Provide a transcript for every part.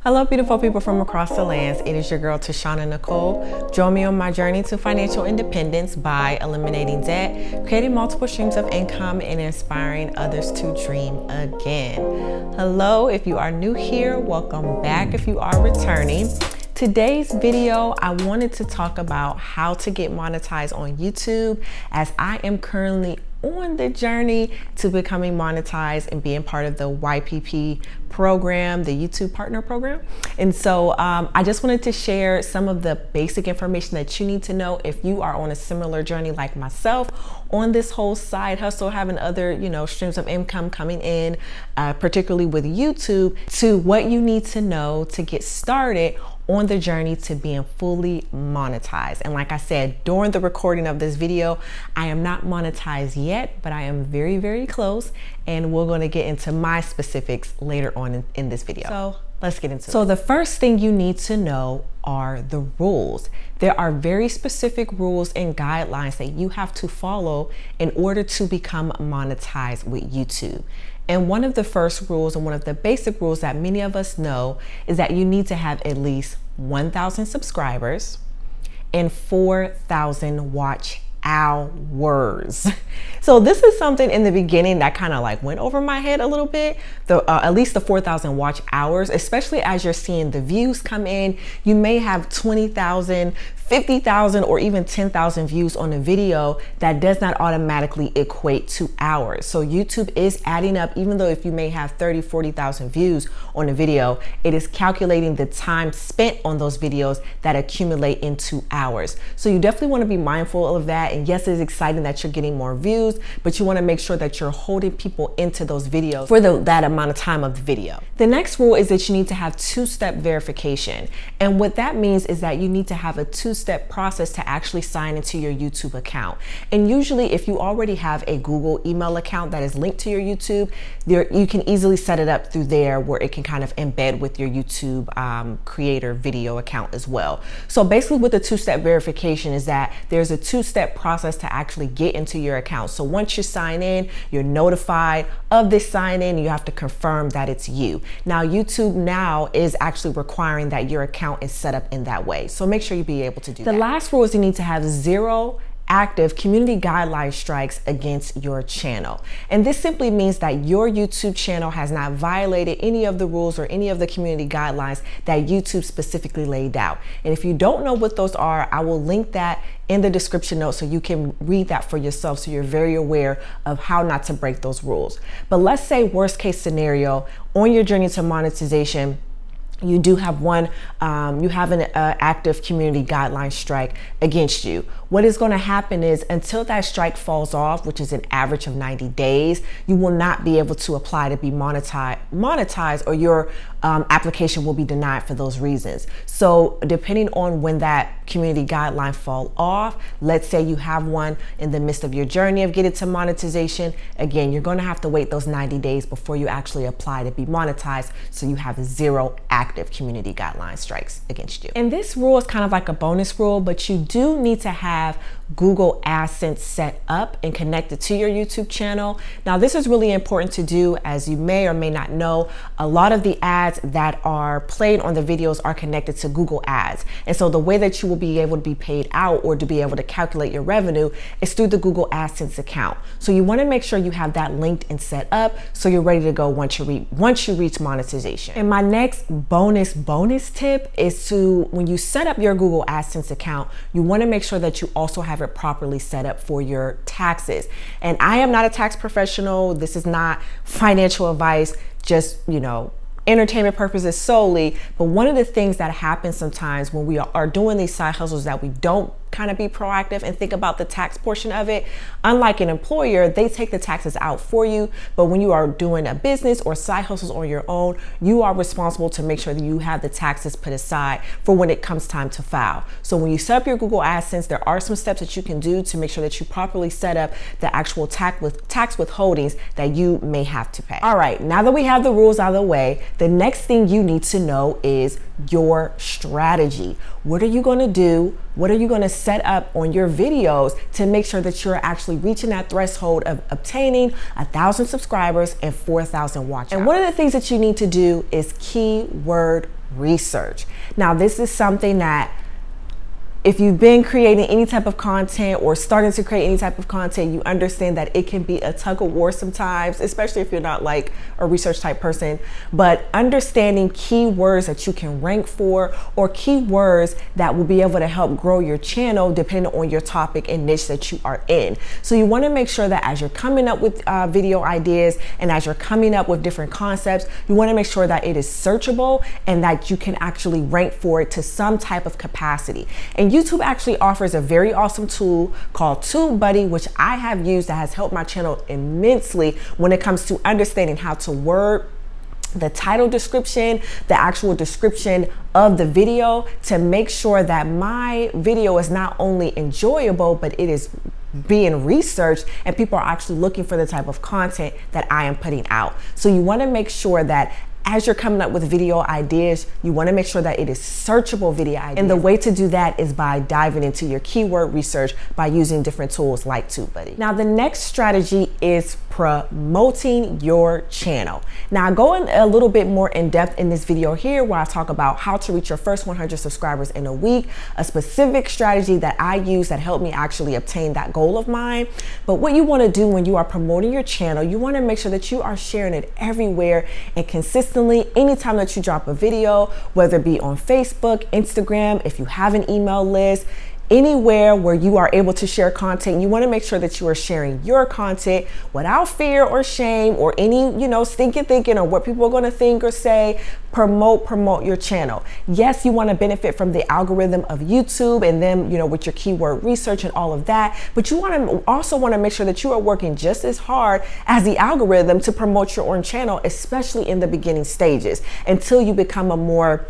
Hello, beautiful people from across the lands. It is your girl, Tashana Nicole. Join me on my journey to financial independence by eliminating debt, creating multiple streams of income, and inspiring others to dream again. Hello, if you are new here, welcome back if you are returning. Today's video, I wanted to talk about how to get monetized on YouTube, as I am currently on the journey to becoming monetized and being part of the YPP program, the YouTube partner program. And so I just wanted to share some of the basic information that you need to know if you are on a similar journey like myself on this whole side hustle, having other, streams of income coming in, particularly with YouTube, to what you need to know to get started on the journey to being fully monetized. And like I said, during the recording of this video, I am not monetized yet, but I am very, very close. And we're going to get into my specifics later on in this video. So let's get into it. So the first thing you need to know are the rules. There are very specific rules and guidelines that you have to follow in order to become monetized with YouTube. And one of the first rules, and one of the basic rules that many of us know, is that you need to have at least 1,000 subscribers and 4,000 watch hours. So this is something in the beginning that kind of like went over my head a little bit, at least the 4,000 watch hours, especially as you're seeing the views come in. You may have 20,000, 50,000, or even 10,000 views on a video. That does not automatically equate to hours. So YouTube is adding up, even though if you may have 30, 40,000 views on a video, it is calculating the time spent on those videos that accumulate into hours. So you definitely want to be mindful of that. And yes, it's exciting that you're getting more views, but you want to make sure that you're holding people into those videos for that amount of time of the video. The next rule is that you need to have two-step verification. And what that means is that you need to have a two-step process to actually sign into your YouTube account. And usually if you already have a Google email account that is linked to your YouTube, you can easily set it up through there where it can kind of embed with your YouTube creator video account as well. So basically what the two-step verification is that there's a two-step process to actually get into your account. So once you sign in, you're notified of this sign in, you have to confirm that it's you. Now YouTube now is actually requiring that your account is set up in that way. So make sure you be able to do that. The last rule is you need to have 0 active community guideline strikes against your channel. And this simply means that your YouTube channel has not violated any of the rules or any of the community guidelines that YouTube specifically laid out. And if you don't know what those are, I will link that in the description notes so you can read that for yourself, so you're very aware of how not to break those rules. But let's say worst case scenario, on your journey to monetization, you do have you have an active community guideline strike against you. What is going to happen is until that strike falls off, which is an average of 90 days, you will not be able to apply to be monetized, or your application will be denied for those reasons. So depending on when that community guideline fall off, let's say you have one in the midst of your journey of getting to monetization, again, you're going to have to wait those 90 days before you actually apply to be monetized, so you have 0 active community guideline strikes against you. And this rule is kind of like a bonus rule, but you do need to have Google Adsense set up and connected to your YouTube channel. Now, this is really important to do, as you may or may not know, a lot of the ads that are played on the videos are connected to Google Ads. And so the way that you will be able to be paid out or to be able to calculate your revenue is through the Google Adsense account. So you want to make sure you have that linked and set up so you're ready to go once you reach monetization. And my next bonus tip is to, when you set up your Google Adsense account, you want to make sure that you also have it properly set up for your taxes. And I am not a tax professional. This is not financial advice, just, entertainment purposes solely. But one of the things that happens sometimes when we are doing these side hustles that we don't kind of be proactive and think about the tax portion of it. Unlike an employer, they take the taxes out for you. But when you are doing a business or side hustles on your own, you are responsible to make sure that you have the taxes put aside for when it comes time to file. So when you set up your Google Adsense, there are some steps that you can do to make sure that you properly set up the actual tax withholdings that you may have to pay. All right, now that we have the rules out of the way, the next thing you need to know is your strategy. what are you going to do? What are you going to set up on your videos to make sure that you're actually reaching that threshold of obtaining 1,000 subscribers and 4,000 watch hours? And one of the things that you need to do is keyword research. Now, this is something that if you've been creating any type of content or starting to create any type of content, you understand that it can be a tug of war sometimes, especially if you're not like a research type person. But understanding keywords that you can rank for, or keywords that will be able to help grow your channel depending on your topic and niche that you are in. So you want to make sure that as you're coming up with video ideas and as you're coming up with different concepts, you want to make sure that it is searchable and that you can actually rank for it to some type of capacity. And YouTube actually offers a very awesome tool called TubeBuddy, which I have used, that has helped my channel immensely when it comes to understanding how to word the title description, the actual description of the video, to make sure that my video is not only enjoyable, but it is being researched and people are actually looking for the type of content that I am putting out. So you want to make sure that as you're coming up with video ideas, you want to make sure that it is searchable video ideas. And the way to do that is by diving into your keyword research by using different tools like TubeBuddy. Now, the next strategy is promoting your channel. Now, I go in a little bit more in depth in this video here where I talk about how to reach your first 100 subscribers in a week, a specific strategy that I use that helped me actually obtain that goal of mine. But what you want to do when you are promoting your channel, you want to make sure that you are sharing it everywhere and consistently. Anytime that you drop a video, whether it be on Facebook, Instagram, if you have an email list, anywhere where you are able to share content, you want to make sure that you are sharing your content without fear or shame or any, stinking thinking or what people are going to think or say. Promote your channel. Yes, you want to benefit from the algorithm of YouTube and then, with your keyword research and all of that, but you also want to make sure that you are working just as hard as the algorithm to promote your own channel, especially in the beginning stages, until you become a more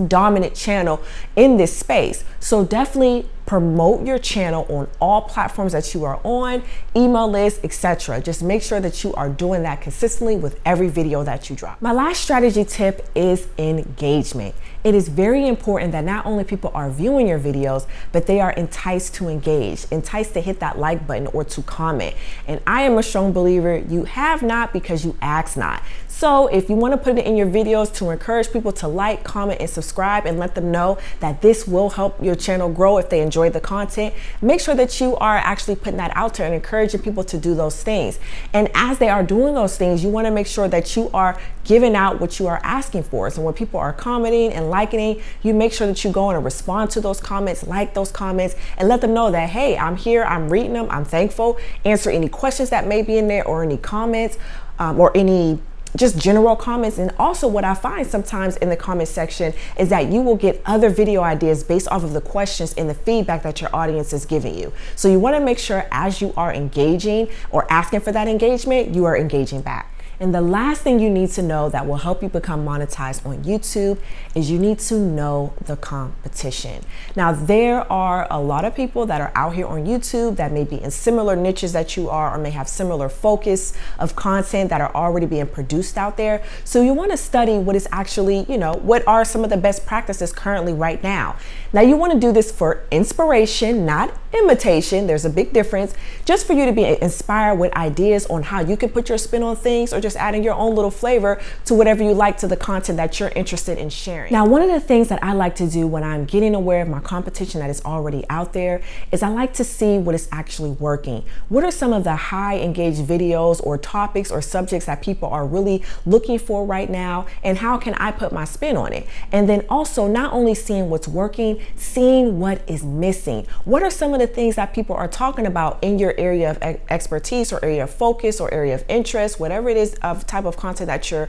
dominant channel in this space. So definitely promote your channel on all platforms that you are on, email lists, etc. Just make sure that you are doing that consistently with every video that you drop. My last strategy tip is engagement. It is very important that not only people are viewing your videos, but they are enticed to engage, enticed to hit that like button or to comment. And I am a strong believer, you have not because you ask not. So if you want to put it in your videos to encourage people to like, comment, and subscribe and let them know that this will help your channel grow if they enjoy the content, make sure that you are actually putting that out there and encouraging people to do those things. And as they are doing those things, you want to make sure that you are giving out what you are asking for. So when people are commenting and liking it, you make sure that you go and respond to those comments, like those comments, and let them know that, hey, I'm here, I'm reading them, I'm thankful, answer any questions that may be in there or any comments or any just general comments. And also what I find sometimes in the comment section is that you will get other video ideas based off of the questions and the feedback that your audience is giving you. So you want to make sure as you are engaging or asking for that engagement, you are engaging back. And the last thing you need to know that will help you become monetized on YouTube is you need to know the competition. Now, there are a lot of people that are out here on YouTube that may be in similar niches that you are, or may have similar focus of content that are already being produced out there. So you want to study what is actually, what are some of the best practices currently right now. Now, you want to do this for inspiration, not imitation. There's a big difference. Just for you to be inspired with ideas on how you can put your spin on things, or just adding your own little flavor to whatever you like to the content that you're interested in sharing. Now, one of the things that I like to do when I'm getting aware of my competition that is already out there is I like to see what is actually working. What are some of the high engaged videos or topics or subjects that people are really looking for right now, and how can I put my spin on it? And then also not only seeing what's working, seeing what is missing. What are some of the things that people are talking about in your area of expertise or area of focus or area of interest, whatever it is of type of content that you're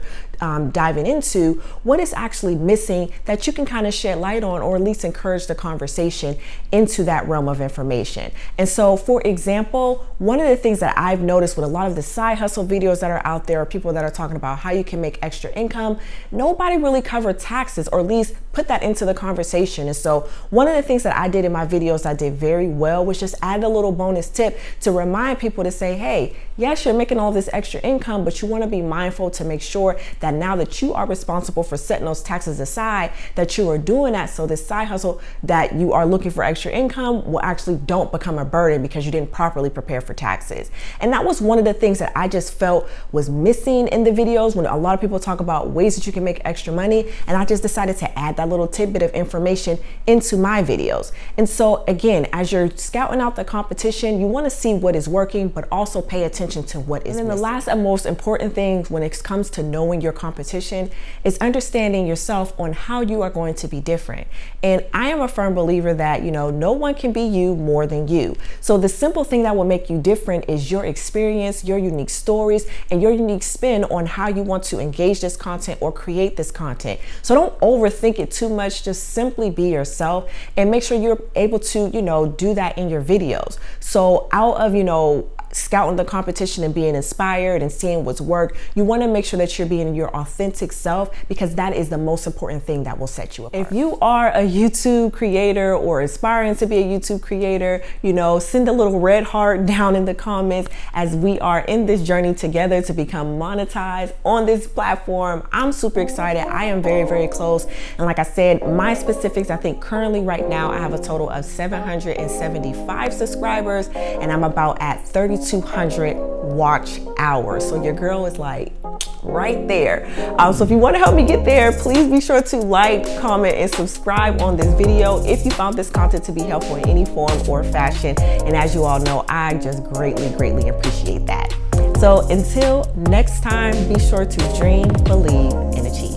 diving into? What is actually missing that you can kind of shed light on, or at least encourage the conversation into that realm of information? And so, for example, one of the things that I've noticed with a lot of the side hustle videos that are out there, or people that are talking about how you can make extra income, nobody really covered taxes, or at least put that into the conversation. And so one of the things that I did in my videos I did very well was just add a little bonus tip to remind people to say, hey, yes, you're making all this extra income, but you want to be mindful to make sure that that now that you are responsible for setting those taxes aside, that you are doing that so this side hustle that you are looking for extra income will actually don't become a burden because you didn't properly prepare for taxes. And that was one of the things that I just felt was missing in the videos when a lot of people talk about ways that you can make extra money, and I just decided to add that little tidbit of information into my videos. And so again, as you're scouting out the competition, you want to see what is working, but also pay attention to what is missing. And then the last and most important thing when it comes to knowing your competition is understanding yourself on how you are going to be different. And I am a firm believer that, no one can be you more than you. So the simple thing that will make you different is your experience, your unique stories, and your unique spin on how you want to engage this content or create this content. So don't overthink it too much. Just simply be yourself and make sure you're able to, do that in your videos. So out of, scouting the competition and being inspired and seeing what's worked, you want to make sure that you're being your authentic self, because that is the most important thing that will set you apart. If you are a YouTube creator or aspiring to be a YouTube creator, send a little red heart down in the comments as we are in this journey together to become monetized on this platform. I'm super excited. I am very, very close. And like I said, my specifics, I think currently right now I have a total of 775 subscribers and I'm about at 3,200 watch hours. So your girl is like right there. So if you want to help me get there, please be sure to like, comment, and subscribe on this video if you found this content to be helpful in any form or fashion. And as you all know, I just greatly, greatly appreciate that. So until next time, be sure to dream, believe, and achieve.